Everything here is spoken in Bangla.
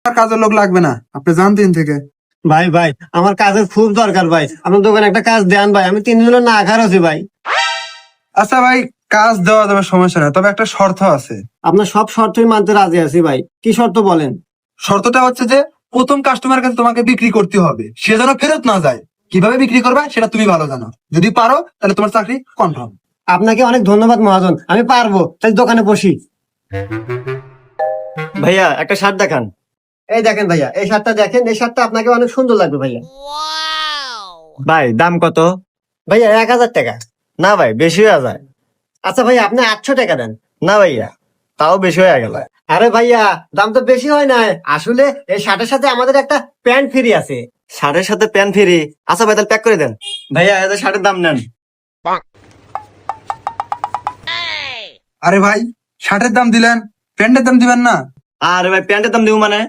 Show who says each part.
Speaker 1: কাজের লোক লাগবে না, আপনি যান 3 থেকে।
Speaker 2: ভাই ভাই আমার কাজের খুব দরকার ভাই, আপনার দোকানে একটা কাজ দেন ভাই, আমি 3 দিন হলো না খার আছি ভাই।
Speaker 1: আচ্ছা ভাই, কাজ দেওয়া যাবে, সমস্যা নাই, তবে একটা শর্ত আছে।
Speaker 2: আপনার সব শর্তই মানতে রাজি আছি ভাই, কি শর্ত বলেন?
Speaker 1: শর্তটা হচ্ছে যে প্রথম কাস্টমার কাছে তোমাকে বিক্রি করতে হবে, সে যেন ফেরত না যায়। কিভাবে বিক্রি করবে সেটা তুমি ভালো জানো, যদি পারো তাহলে তোমার চাকরি কনফার্ম।
Speaker 2: আপনাকে অনেক ধন্যবাদ মহাজন, আমি পারবো, তাহলে দোকানে বসি। ভাইয়া একটা শার্ট দেখান। এই দেখেন ভাইয়া, এই শার্টটা দেখেন, এই শার্টটা আপনাকে অনেক সুন্দর লাগবে ভাইয়া।
Speaker 3: ভাই দাম কত?
Speaker 2: ভাইয়া 1000 টাকা।
Speaker 3: না ভাই বেশি হয়ে যায়।
Speaker 2: আচ্ছা ভাইয়া আপনি 800 টাকা দেন।
Speaker 3: না ভাইয়া তাও বেশি হয়ে গেল।
Speaker 2: আরে ভাইয়া দাম তো বেশি হয় না, আসলে এই শার্টের সাথে আমাদের একটা প্যান্ট ফ্রি আছে।
Speaker 3: শার্টের সাথে প্যান্ট ফ্রি? আচ্ছা ভাই তাহলে প্যাক করে দেন।
Speaker 2: ভাইয়া এদের শার্টের দাম নেন।
Speaker 1: আরে ভাই, শার্টের দাম দিলেন, প্যান্টের দাম দিবেন না?
Speaker 3: আরে ভাই প্যান্টের দাম দিব মানে?